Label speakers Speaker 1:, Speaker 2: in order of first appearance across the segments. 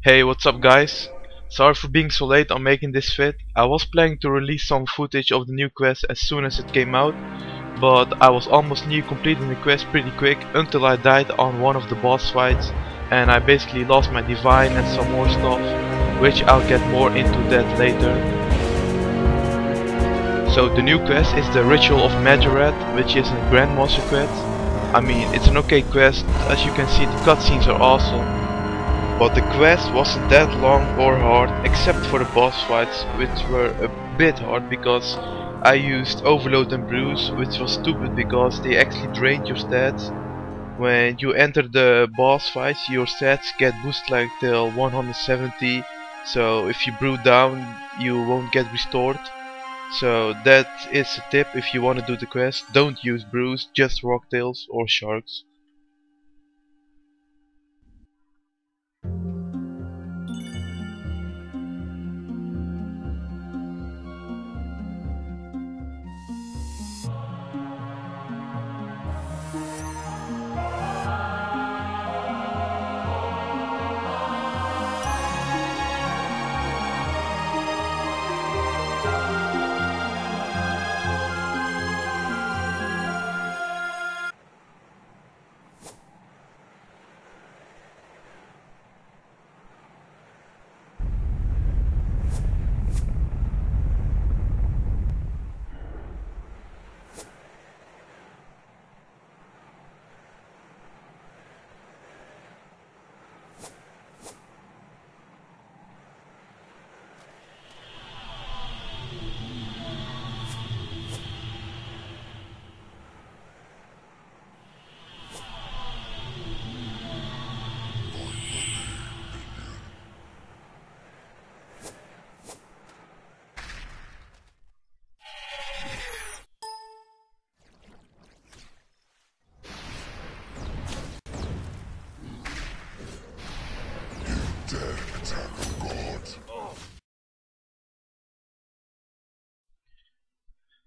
Speaker 1: Hey, what's up guys? Sorry for being so late on making this vid. I was planning to release some footage of the new quest as soon as it came out, but I was almost near completing the quest pretty quick until I died on one of the boss fights and I basically lost my divine and some more stuff, which I'll get more into that later. So the new quest is the Ritual of Mahjarrat, which is a Grandmaster quest. I mean, it's an okay quest. As you can see, the cutscenes are awesome. But the quest wasn't that long or hard, except for the boss fights, which were a bit hard because I used overload and brews, which was stupid because they actually drained your stats. When you enter the boss fights, your stats get boosted like till 170, so if you brew down, you won't get restored. So that is a tip if you want to do the quest. Don't use brews, just rocktails or sharks.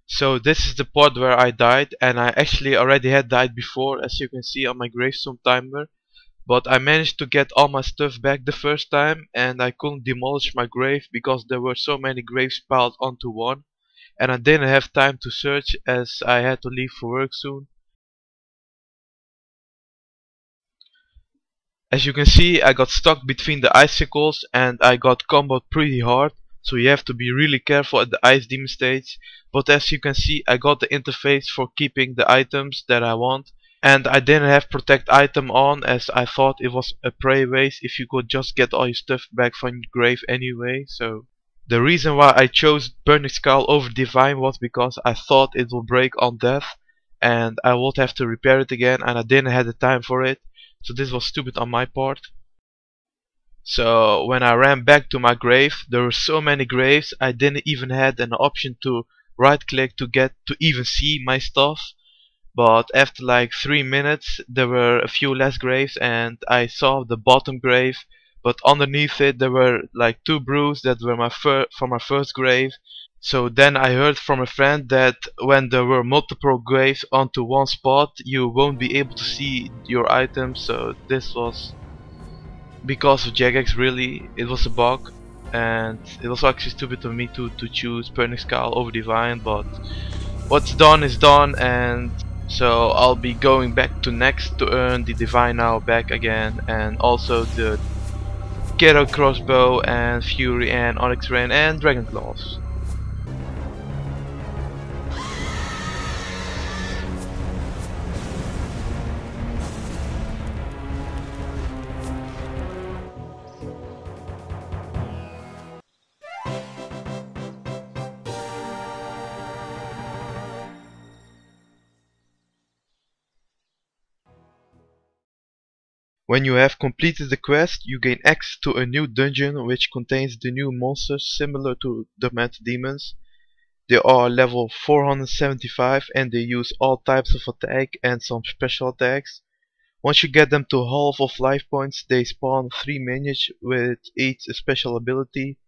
Speaker 1: So this is the part where I died, and I actually already had died before, as you can see on my gravestone timer. But I managed to get all my stuff back the first time, and I couldn't demolish my grave because there were so many graves piled onto one, and I didn't have time to search as I had to leave for work soon. As you can see, I got stuck between the icicles and I got comboed pretty hard, so you have to be really careful at the ice demon stage. But as you can see, I got the interface for keeping the items that I want, and I didn't have protect item on as I thought it was a prey waste if you could just get all your stuff back from your grave anyway. So the reason why I chose Pernix Cowl over Divine was because I thought it would break on death and I would have to repair it again, and I didn't have the time for it. So this was stupid on my part. So when I ran back to my grave, there were so many graves I didn't even had an option to right click to get to even see my stuff. But after like 3 minutes there were a few less graves and I saw the bottom grave, but underneath it there were like 2 brews that were from my first grave. So then I heard from a friend that when there were multiple graves onto one spot, you won't be able to see your items. So this was because of Jagex, really. It was a bug, and it was actually stupid of me to choose Pernix Cowl over Divine, but what's done is done, and so I'll be going back to next to earn the Divine now back again, and also the Kero crossbow and Fury and Onyx Rain and Dragon Claws. When you have completed the quest, you gain access to a new dungeon which contains the new monsters similar to the Mad Demons. They are level 475 and they use all types of attack and some special attacks. Once you get them to half of life points, they spawn 3 minions with each a special ability.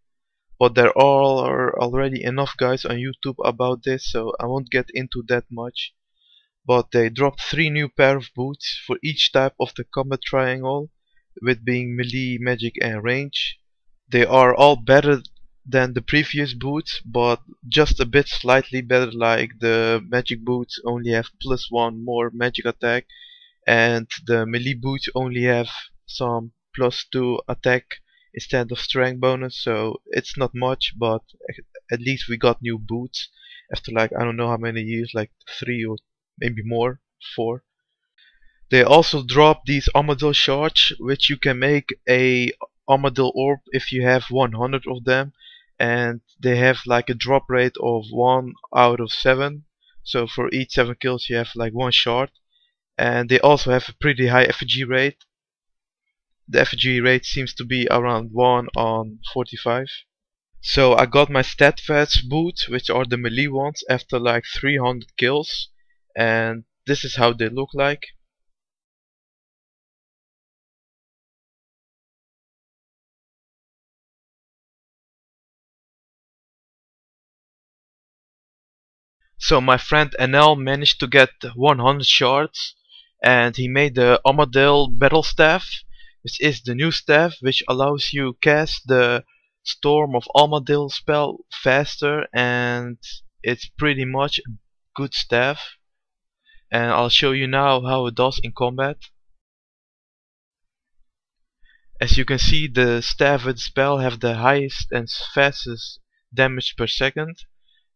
Speaker 1: But there are already enough guys on YouTube about this, so I won't get into that much. But they dropped 3 new pair of boots for each type of the combat triangle, with being melee, magic and range. They are all better than the previous boots, but just a bit slightly better. Like the magic boots only have +1 more magic attack, and the melee boots only have some +2 attack instead of strength bonus. So it's not much, but at least we got new boots after like I don't know how many years, like 3 or maybe more, 4. They also drop these Armadyl shards, which you can make a Armadyl orb if you have 100 of them, and they have like a drop rate of 1 out of 7. So for each 7 kills you have like 1 shard, and they also have a pretty high FG rate. The FG rate seems to be around 1 on 45. So I got my Steadfast boots, which are the melee ones, after like 300 kills, and this is how they look like. So my friend NL managed to get 100 shards, and he made the Armadyl battlestaff, which is the new staff which allows you cast the Storm of Armadyl spell faster, and it's pretty much a good staff. And I'll show you now how it does in combat. As you can see, the staff with the spell have the highest and fastest damage per second,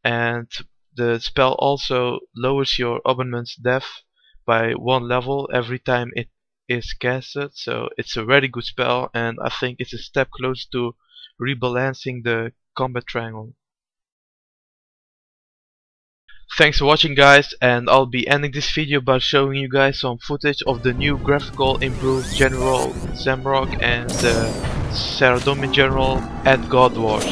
Speaker 1: and the spell also lowers your opponent's death by 1 level every time it is casted. So it's a very good spell, and I think it's a step closer to rebalancing the combat triangle. Thanks for watching guys, and I'll be ending this video by showing you guys some footage of the new graphical improved General Zamrock and the Saradomin General at God Wars.